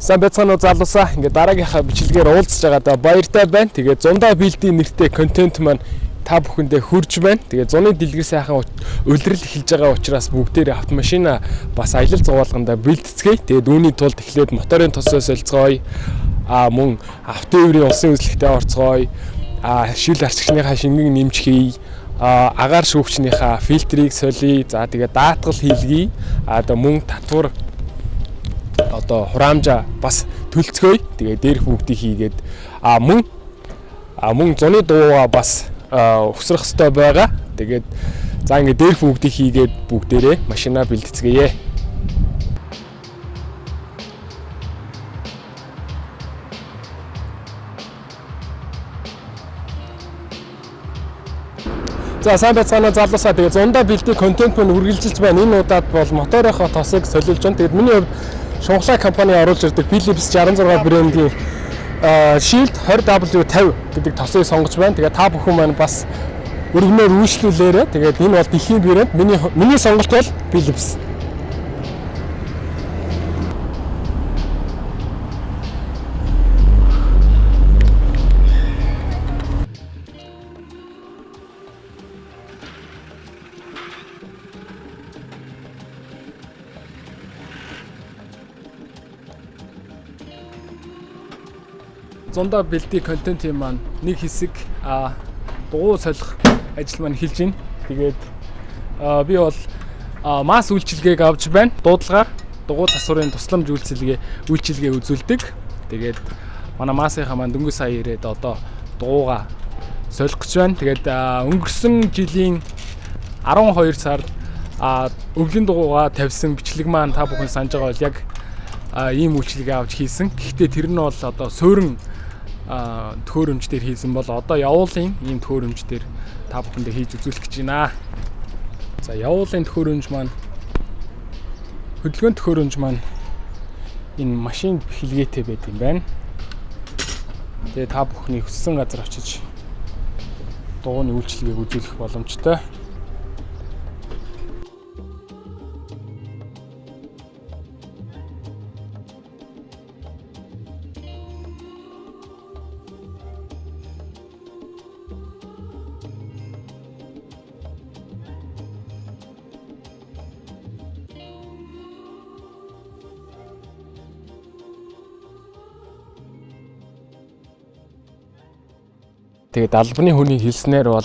Сайн байцгаана уу залуусаа. Ингээ дараагийнхаа бичлэгээр уулзж байгаадаа баяртай байна. Тэгээ зундаа бэлтийн нэртэй контент маань та бүхэндээ хүрж байна. Тэгээ зуны дэлгэр сайхан улирал эхэлж байгаа учраас бүгдээрээ автомашина бас аялал зугаалганда бэлтцгээе. Тэгээд үүний тулд эхлээд моторын тосоо солилцгоё. Мөн автотээврийн улсын үзлэгтээ орцгоё. Шил арчигчныхаа шингэн нэмж хийе. Агаар шүүгчнийхаа фильтрийг солиё. За тэгээ даатгал хийлгэе. Мөн татвар хураамжаа бас төлцгөөе. Тэгээ дээрх бүгдийг хийгээд мөн зуны дуугаа бас өгсрөх ёстой байгаа. Тэгээд за ингээ дээрх бүгдийг хийгээд бүгдээрээ машинаа бэлтцгээе. За сайн байцгаана залуусаа. Тэгээ зундаа бэлтийн контент мөн үргэлжилж байна. Энэ удаад бол моторынхоо тосыг солиулж байна. Тэгээд миний хувьд Шунхлаа компани оруулж ирдэг Philips 66 брендийн Shield 20W50 гэдэг тосыг сонгож байна. Тэгээд та бүхэн маань бас өргөнөөр үйлчлүүлээрэй. Тэгээд энэ бол дэлхийн брэнд. Миний сонголт бол Philips. Зундаа бэлтийн контентын маань нэг хэсэг дугуй солих ажил маань эхэлж байна. Тэгээд би бол масс үйлчилгээг авч байна. Дуудлагаар дугуй засварын тусламж үйлчилгээ үзүүлдэг. Тэгээд манай массынхаа маань дөнгөж сая ирээд одоо дугуйгаа солих гэж байна. Тэгээд өнгөрсөн жилийн 12 сард өвлийн дугуйгаа тавьсан бичлэг маань та бүхэн санаж байгаа бол яг ийм үйлчилгээ авч хийсэн. Гэхдээ тэр нь бол одоо суурин төхөөрөмж дээр хийсэн бол одоо явуулын ийм төхөөрөмж дээр та бүхэндээ хийж үзүүлэх гэж байна. За явуулын төхөөрөмж маань хөдөлгөөн төхөөрөмж маань энэ машин бэлгээтэй байт юм байна. Тэгээ та бүхний хүссэн газар очиж дугуйны үйлчилгээг үзүүлэх боломжтой. Тэгээд албаны хүний хэлснээр бол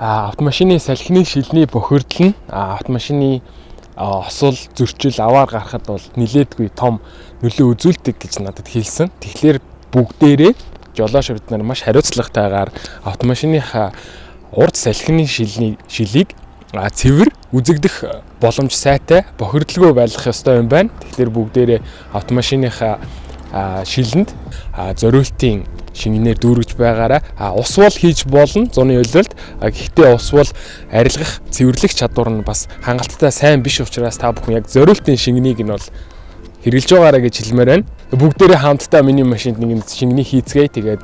автомашины салхины шилний бохирдол нь автомашины осол зөрчил аваар гарахад бол нилээдгүй том нөлөө үзүүлдэг гэж надад хэлсэн. Тэгэхээр бүгдээрээ жолооч бид нар маш хариуцлагатайгаар автомашиныхаа урд салхины шилийг цэвэр үзэгдэх боломж сайтай бохирдолгүй байлгах ёстой юм байна. Тэгэхээр бүгдээрээ автомашиныхаа шилэнд зориултын шингэнээр дүүргэж байгаараа ус бол хийж болно зуны улиралд. Гэхдээ ус бол арилгах, цэвэрлэх чадвар нь бас хангалттай сайн биш учраас та бүхэн яг зориултын шингэнийг нь бол хэрэгжилж байгаараа гэж хэлмээр байна. Бүгдээрээ хамтдаа миний машинд нэг шингэний хийцгээе. Тэгээд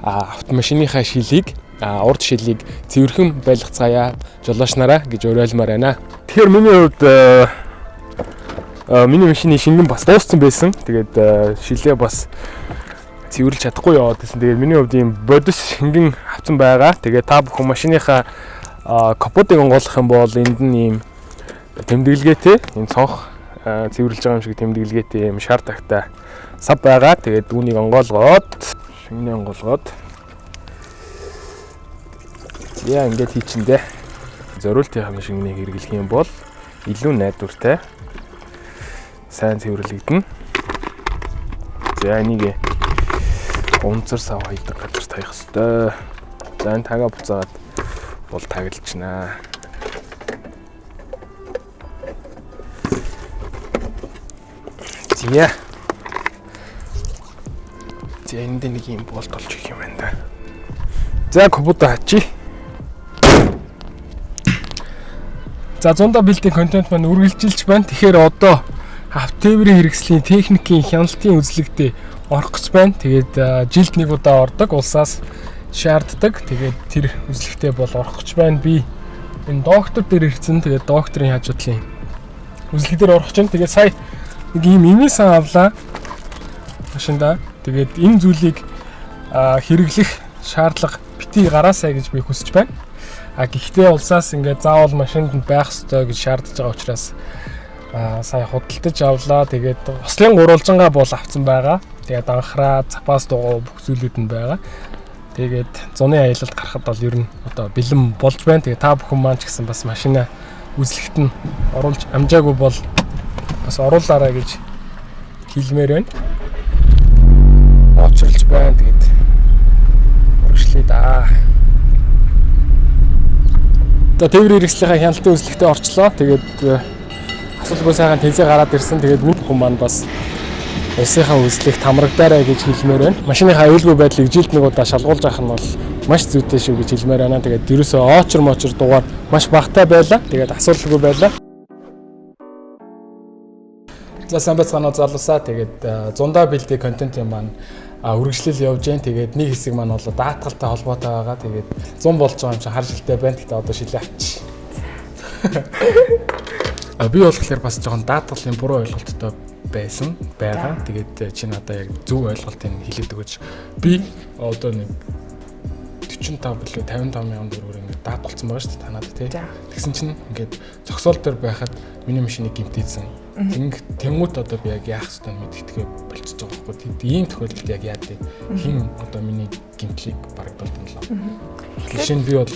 автомашиныхаа шилийг урд шилийг цэвэрхэн байлгацгаая жолооч нараа гэж уриалмаар байна. Тэгэхээр миний хувьд миний машины шингэн бас дууссан байсан. Тэгээд шилээ бас цэвэрлж чадахгүй яваад байсан. Тэгээд миний хувьд ийм бодис шингэн авсан байгаа. Тэгээд та бүхэн машиныхаа капотыг онгойлгох юм бол энд нь ийм тэмдэглэгээтэй, энэ цонх цэвэрлж байгаа юм шиг тэмдэглэгээтэй ийм шар тагтай сав байгаа. Тэгээд үүнийг онгойлгоод шингэнээ онгойлгоод яа ингэж хийчихэндээ зориултын шингэнийг хэрэглэх юм бол илүү найдвартай сайн цэвэрлэгдэнэ. За энийг унцар сав хайдаг газар таях ёстой. За энэ тагаа буцаагаад бол таглалчнаа. Зя. Энд нэг юм болт олж ирэх юм байна да. За капота хачи. За зундаа бэлтийн контент маань үргэлжилж байна. Тэгэхээр одоо автотээврийн хэрэгслийн техникийн хяналтын үзлэгтээ орох гэж байна. Тэгээд жилд нэг удаа ордог, улсаас шаарддаг. Тэгээд тэр үзлэгтээ бол орох гэж байна. Би энэ доктор дээр ирсэн. Тэгээд докторын хажуудлын үзлэг дээр орох гэж байна. Тэгээд сая нэг ийм имийн сан авлаа. машинда. Тэгээд энэ зүйлийг хэрэглэх шаардлага бити гараасай гэж би хүсэж байна. Гэхдээ улсаас ингээд заавал машинд байх ёстой гэж шаардж байгаа учраас сая худалдаж авлаа. Тэгээд ослын гурвалжангаа бол авсан байгаа. Тэгээд анхраа, запас дугуй бүх зүйлүүд нь байгаа. Тэгээд зуны аялалд гарахад бол ер нь одоо бэлэн болж байна. Тэгээд та бүхэн маань ч гэсэн бас машина үзлэгт нь оруулж амжаагүй бол бас оруулаарай гэж хэлмээр байна. Очролж байна. Тэгээд өргөжлөе да. Одоо тээврийн хэрэгслийнхаа хяналтын үзлэгтээ орчлоо. Тэгээд асуулгүй сайхан тэнцээ гараад ирсэн. Тэгээд минь хүн маань бас улсынхаа үзлэгт хамрагдаарай гэж хэлмээр байна. Машиныхаа аюулгүй байдлыг жилд нэг удаа шалгуулж авах нь бол маш зүйтэй шүү гэж хэлмээр байна. Тэгээд ерөөсөө очр дугаар маш багатай байлаа. Тэгээд асуулгүй байлаа. За сайн байцгаана уу залуусаа. Тэгээд зундаа бэлдээ контентын маань үргэлжлэл явж байна. Тэгээд нэг хэсэг маань бол даатгалтай холбоотой байгаа. Тэгээд 100 болж байгаа юм чинь хар шилтэй байна. Гэхдээ одоо шилээ авчих. Би болохоор бас жоохон даатгалын буруу ойлголттой байсан байгаа. Тэгээд чи надаа яг зөв ойлголтыг хэлээд өгөөч. Би одоо нэг 45 билүү 55 мянган төгрөгөөр ингээд даатгалсан байгаа шүү дээ танад тий. Тэгсэн чинь ингээд зогсоол дээр байхад миний машиныг гэмтээсэн. Тэнгүүт одоо би яг яах ёстой нь мэддэхээ болчихж байгаа байхгүй. Ийм тохиолдолд яг яа дээ. Хин одоо миний гэмтлийг барагдуулсан лоо. Жишээ нь би бол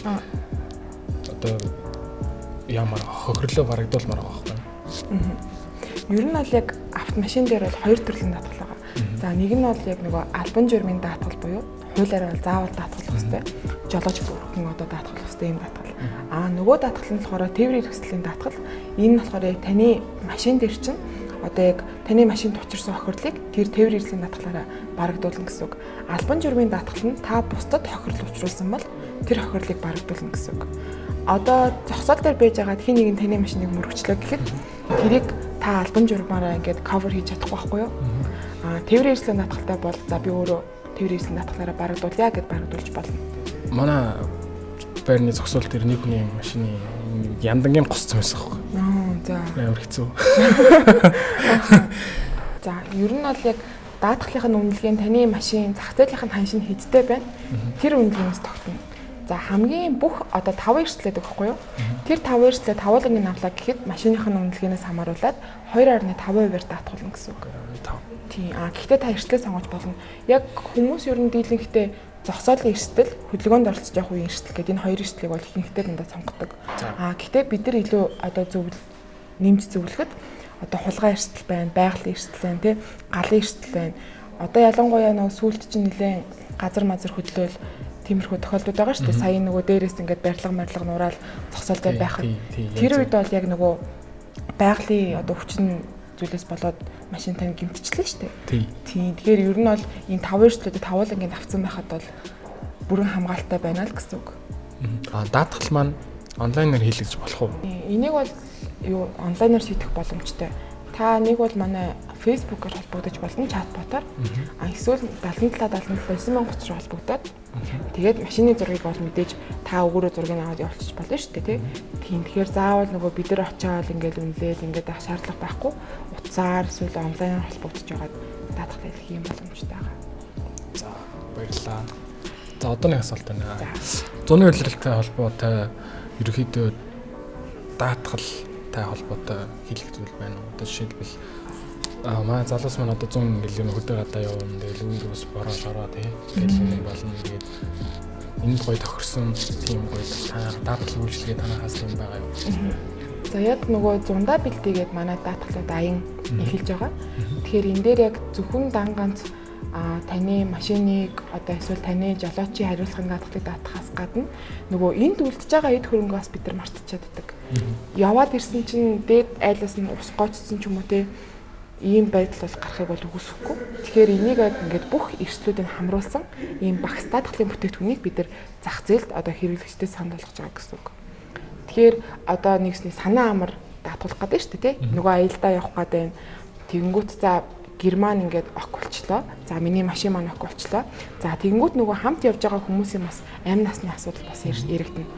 одоо ямар хохирлоо барагдуулмаар байгаа байхгүй. Ер нь бол яг автомашин дээр бол хоёр төрлийн даатгал байгаа. За нэг нь бол яг нөгөө албан журмын даатгал буюу хуулиараа бол заавал даатгалах хэрэгтэй. Жолооч бүрхэн одоо даатгалах хэрэгтэй юм даатгал. Нөгөө даатгал нь болохоор тээврийн хэрэгслийн даатгал. Энэ нь болохоор яг таны машин дээр чинь одоо яг таны машинд учирсан хохирлыг тэр тээврийн хэрэгслийн даатгалаараа барагдуулна гэсэн үг. Албан журмын даатгал нь та бусдад хохирол учруулсан бол тэр хохирлыг барагдуулна гэсэн үг. Одоо зогсоол дээр байж байгаа хин нэг нь таны машиныг мөрөгчлөө гэхэд тэрийг та албан журмаараа ингээд cover хийж чадахгүй байхгүй юу? Тээврийн хэрэгслийн даатгалтай бол за би өөрөө тээврийн хэрэгслийн даатгалаараа барагдуулъя гэд барагдуулж болно. Манай байрны зогсоол дээр нэг хүний машины яндангийн госцсон байсан байхгүй. За. Ямар хэцүү. За, ер нь бол яг даатгалын үнэлгээ нь таны машин зах зээлийн ханшин хэдтэй байна. Тэр үнэлгээнээс тогтно. За хамгийн бүх одоо 5 эрсдлээд өгөхгүй юу? Тэр 5 эрсдлээ тавуулангийн авлаа гэхэд машиных нь үнэлгээнээс хамааруулаад 2.5%-аар даатгуулна гэсэн үг. Тийм. Гэхдээ та эрсдлээ сонгож болно. Яг хүмүүс ер нь дийлэнхдээ зогсоолын эрсдэл, хөдөлгөөнд оролцож явах үеийн эрсдэл гэдэг энэ хоёр эрсдлийг бол ихэнхдээ дандаа сонгодог. Гэхдээ бид нар илүү одоо нэмж зөвлөхөд одоо хулгай эрсдэл байна, байгалийн эрсдэл байна, тий, галын эрсдэл байна. Одоо ялангуяа нөгөө сүүлд чинь нэлээд газар мазар хөдлөөл тиймэрхүү тохиолдод байгаа шүү дээ. Сая нөгөө дээрээс ингээд барилга нураал зогсоол дээр байхад тэр үед бол яг нөгөө байгалийн одоо хүчин зүйлээс болоод машин тань гэмтчихлээ шүү дээ. Тийм. Тэгэхээр ер нь бол энэ 5 эрсдлүүдийг тавуулангийн авцсан байхад бол бүрэн хамгаалалттай байна л гэсэн үг. Даатгал маань онлайнаар хийлгэж болох уу? Энийг бол онлайнаар шийдэх боломжтой. Та нэг бол манай Facebook-оор холбогдож болно чатботоор. Эсвэл 77 930 руу холбогдоод тэгээд машины зургийг бол мэдээж та өгөөрөө зургийг аваад явуулчих болно шүү дээ, тийм. Тэгэхээр заавал нөгөө бид нар очиод ингээл үнэлээл ингээд авах шаардлага байхгүй. Утсаар эсвэл онлайнаар холбогдож байгаад даатгал хийх юм боломжтой байгаа. За, баярлалаа. За, одоо нэг асуулт байна. Зуны улиралтай холбоотой ерөнхийдөө даатгалтай холбоотой хэлэх зүйл байна уу? Одоо жишээлбэл манай залуус маань одоо 100 жилийн хөдөө гадаа явна. Тэгэл үүрээс бороо шороо тэгэл юм болно. Тэгээд энд гоё тохирсон тийм гоё даатгалын үйлчлэгээ танахаас юм байгаа юу? За яг нөгөө зундаа бэлтээгээд манай даатгалууд аян эхэлж байгаа. Тэгэхээр энэ дээр яг зөвхөн ганц таны машиныг одоо эсвэл таны жолоочийн хариуцлагын даатгалыг даатгахаас гадна нөгөө энд үлдэж байгаа эд хөрөнгөөс бид нар мартчихад байдаг. Яваад ирсэн чинь дээд айлаас нь ус гоочсон ч юм уу те ийм байдал бол гарахыг бол үгүйсэхгүй. Тэгэхээр энийг ингээд бүх эрсдлүүдийг хамруулсан ийм багц даатгалын бүтээгдэхүүнийг бид нар зах зээлд одоо хэрэглэгчдэд санал болгож байгаа гэсэн үг. Тэгэхээр одоо нэгсний санаа амар даатгуулах гэдэг шүү дээ, тий? Нөгөө аялдаа явах гэдэг. Тэгэнгүүт за Герман ингээд ок болчлоо. За миний машин маань ок болчлоо. За тэгэнгүүт нөгөө хамт явж байгаа хүмүүсийн бас амь насны асуудал бас яригдана.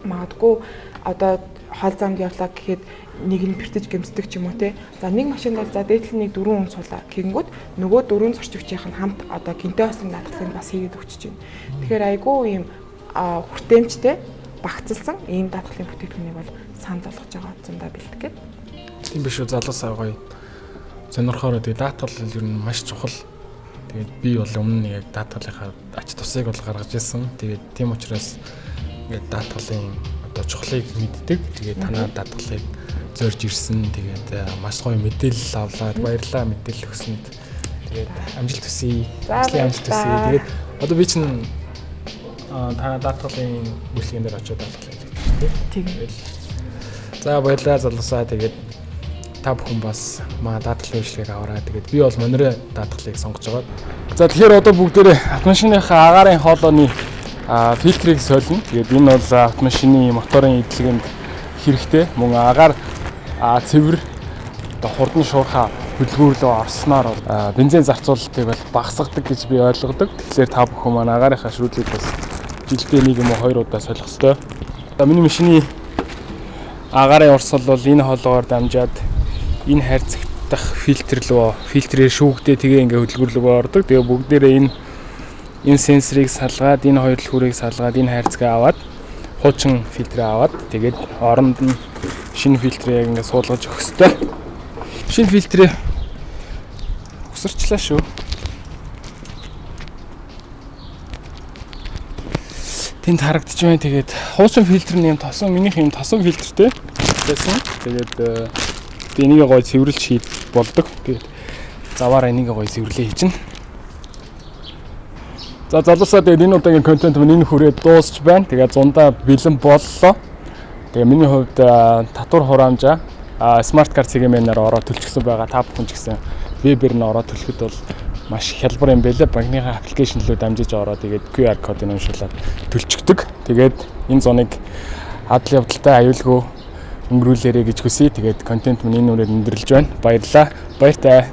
Магадгүй одоо хол замд явлаа гэхэд нэг нь бэртэж гэмсдэг ч юм уу те. За нэг машинд бол за дээдлэн нэг 4 хүн суулаа гэнгүүт нөгөө 4 зорчигчийн хамт одоо гинтэй хослон даатгалыг бас хийгээд өгч чинь. Тэгэхээр айгүй юм хүртээмжтэй багцлсан ийм даатгалын бүтээгдэхүүнийг бол санд болгож байгаа утсандаа бэлтгэхэд. Тийм биш үү, залуусаа гоё сонирхоор тэгээ даатгал ер нь маш чухал. Тэгээд би бол өмнө яг даатгалынхаа ач тусыг бол гаргаж ирсэн. Тэгээд тийм учраас ингээд даатгалын одоо чухлыг мэддэг. Тэгээд танаа даатгалыг зорж ирсэн. Тэгээд маш гоё мэдээлэл авлаа. Баярлалаа мэдээлэл өгсөнд. Тэгээд амжилт хүсье. Амжилт хүсье. Тэгээд одоо би чинь танаа даатгалын бүлгийн дээр очиод даатгалаа хийх тийм. За баярлалаа залуусаа. Тэгээд та бүхэн бас даатгалын үйлчлэгийг аваарай. Тэгээд би бол Монирэ даатгалыг сонгож байгаа. За тэгэхээр одоо бүгдээрээ автомашиныхаа агаарын хоолойны фильтрийг сольно. Тэгээд энэ бол автомашины моторын идэлгэнд хэрэгтэй. Мөн агаар цэвэр одоо хурдан шуурхаа хөдөлгөөрлөө орсноор бензин зарцуулалтыг бол багасгадаг гэж би ойлгодог. Тэгэхээр та бүхэн маань агаарынхаа ширүүлгийг бас жилдээ нэг юм уу 2 удаа солих ёстой. Миний машины агаарын урсгал бол энэ хоолойгоор дамжаад энэ хайрцагдах фильтрээр шүүгдээ тэгээ ингээ хөдөлгөөрлөгөө ордог. Тэгээ бүгдээрээ энэ сенсорыг салгаад, энэ хоёр дэлгүүрийг салгаад, энэ хайрцгаа аваад хуучин фильтрээ аваад тэгээд оронд нь шинэ фильтрээ ингээ суулгаж өгөх ёстой. Шинэ фильтрээ өсөрчлээ шүү. Тэнд харагдчих байна. Тэгээд хуучин фильтр нь юм тосон, минийх юм тосон фильтртэй байсан. Тэгээд би энийг гоё цэвэрлж хийж болдог. Тэгээд заваараа энийг гоё цэвэрлээ хийчихнэ. За залуусаа тэгээд энэ удаагийн контент миний хүрээд дуусч байна. Тэгээд 100-аа бэлэн боллоо. Тэгээд миний хувьд татвар хураамжаа смарт карт цэгийн-мэнээр ороод төлчихсөн байгаа. Та бүхэн ч гэсэн вебээр нь ороод төлөхөд бол маш хялбар юм байлаа. Банкныхаа аппликейшн рүү дамжиж ороод тэгээд QR кодыг уншуулад төлчихдөг. Тэгээд энэ зоныг адал явдалтай аюулгүй өнгөрүүлээрэй гэж хүсье. Тэгээд контент минь энэ үрээр өндөрлж байна. Баярлалаа. Баяртай.